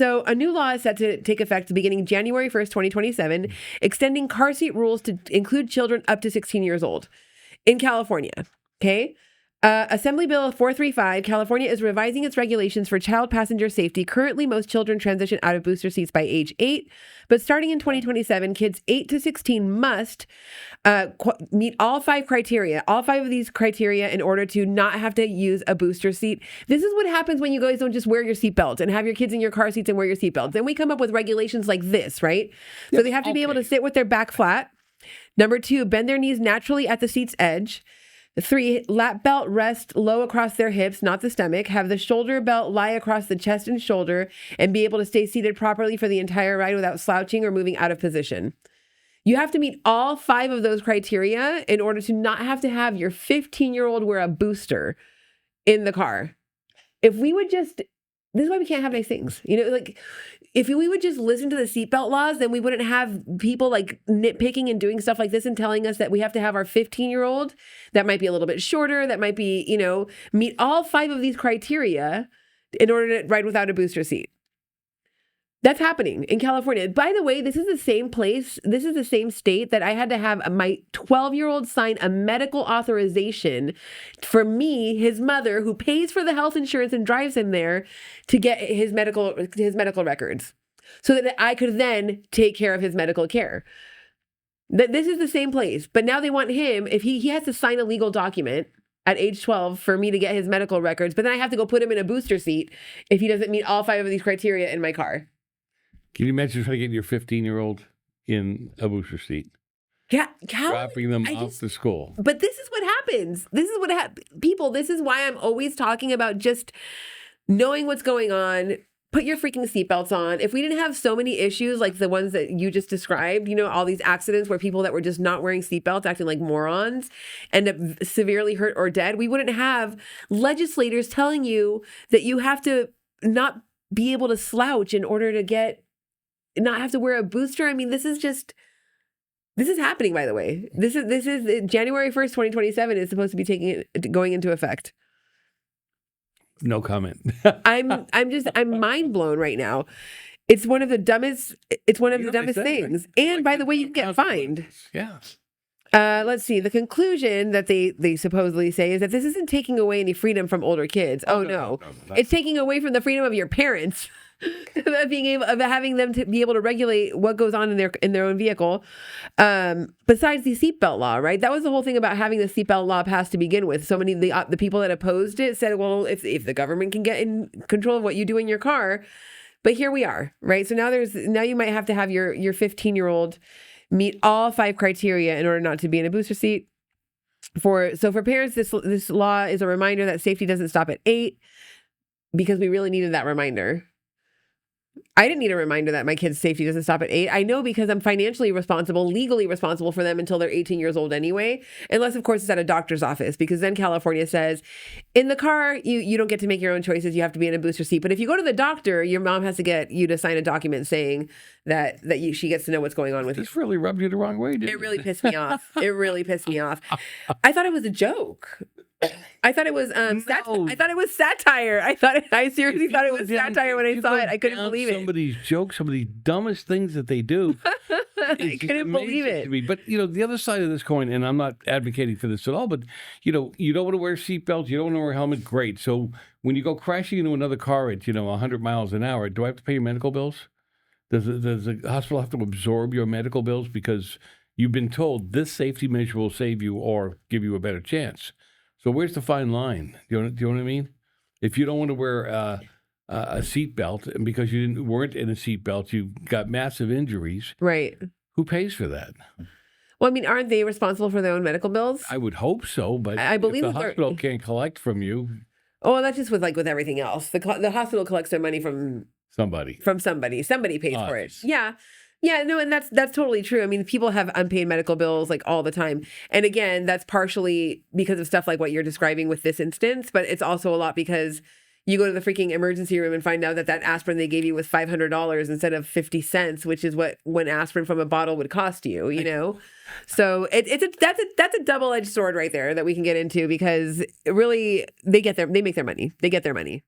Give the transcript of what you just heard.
So a new law is set to take effect beginning January 1st, 2027, extending car seat rules to include children up to 16 years old in California. Okay. Assembly Bill 435, California is revising its regulations for child passenger safety. Currently, most children transition out of booster seats by age 8, but starting in 2027, kids 8 to 16 must meet all 5 criteria, all 5 of these criteria in order to not have to use a booster seat. This is what happens when you guys don't just wear your seatbelt and have your kids in your car seats and wear your seatbelt. Then we come up with regulations like this, right? So they have to be able to sit with their back flat. Number 2, bend their knees naturally at the seat's edge. 3, lap belt rest low across their hips, not the stomach. Have the shoulder belt lie across the chest and shoulder and be able to stay seated properly for the entire ride without slouching or moving out of position. You have to meet all 5 of those criteria in order to not have to have your 15-year-old wear a booster in the car. If we would just, this is why we can't have nice things. You know, like if we would just listen to the seatbelt laws, then we wouldn't have people like nitpicking and doing stuff like this and telling us that we have to have our 15-year-old that might be a little bit shorter, that might be, you know, meet all 5 of these criteria in order to ride without a booster seat. That's happening in California. By the way, this is the same place, this is the same state that I had to have my 12-year-old sign a medical authorization for me, his mother, who pays for the health insurance and drives him there, to get his medical records so that I could then take care of his medical care. This is the same place, but now they want him, if he has to sign a legal document at age 12 for me to get his medical records, but then I have to go put him in a booster seat if he doesn't meet all 5 of these criteria in my car. Can you imagine trying to get your 15-year-old in a booster seat? Yeah, dropping them off to school. But this is what happens. This is what people, this is why I'm always talking about just knowing what's going on. Put your freaking seatbelts on. If we didn't have so many issues like the ones that you just described, you know, all these accidents where people that were just not wearing seatbelts, acting like morons, end up severely hurt or dead, we wouldn't have legislators telling you that you have to not be able to slouch in order to not have to wear a booster. I mean, this is happening, by the way. This is January 1st, 2027 is supposed to be going into effect. No comment. I'm mind blown right now. It's one of the dumbest things. And by the way, you can get fined. Yeah. Let's see. The conclusion that they supposedly say is that this isn't taking away any freedom from older kids. Oh, no. It's taking away from the freedom of your parents. Of having them to be able to regulate what goes on in their own vehicle. Besides the seatbelt law, right? That was the whole thing about having the seatbelt law passed to begin with. So many the people that opposed it said, well, if the government can get in control of what you do in your car, but here we are, right? So now you might have to have your 15-year-old meet all 5 criteria in order not to be in a booster seat. For parents, this law is a reminder that safety doesn't stop at 8, because we really needed that reminder. I didn't need a reminder that my kids' safety doesn't stop at 8. I know because I'm financially responsible, legally responsible for them until they're 18 years old anyway. Unless, of course, it's at a doctor's office, because then California says, in the car, you don't get to make your own choices. You have to be in a booster seat. But if you go to the doctor, your mom has to get you to sign a document saying that she gets to know what's going on with you. This really rubbed you the wrong way, didn't it? It really pissed me off. It really pissed me off. I thought it was a joke. I thought it was I thought it was satire. I seriously thought it was satire when I saw it. I couldn't believe it. Somebody's jokes, some of the dumbest things that they do. I couldn't believe it. To me. But the other side of this coin, and I'm not advocating for this at all, but you don't want to wear seatbelts, you don't want to wear a helmet. Great. So when you go crashing into another car at 100 miles an hour, do I have to pay your medical bills? Does the hospital have to absorb your medical bills because you've been told this safety measure will save you or give you a better chance? So where's the fine line? Do you know what I mean? If you don't want to wear a seatbelt, and because you weren't in a seatbelt, you got massive injuries. Right. Who pays for that? Well, I mean, aren't they responsible for their own medical bills? I would hope so, but I believe if the hospital can't collect from you. Oh, that's just with everything else. The hospital collects their money from somebody. Somebody pays for it. Yeah. Yeah, no, and that's totally true. I mean, people have unpaid medical bills all the time. And again, that's partially because of stuff like what you're describing with this instance, but it's also a lot because you go to the freaking emergency room and find out that aspirin they gave you was $500 instead of 50 cents, which is what one aspirin from a bottle would cost you, So that's a double-edged sword right there that we can get into, because really they make their money. They get their money.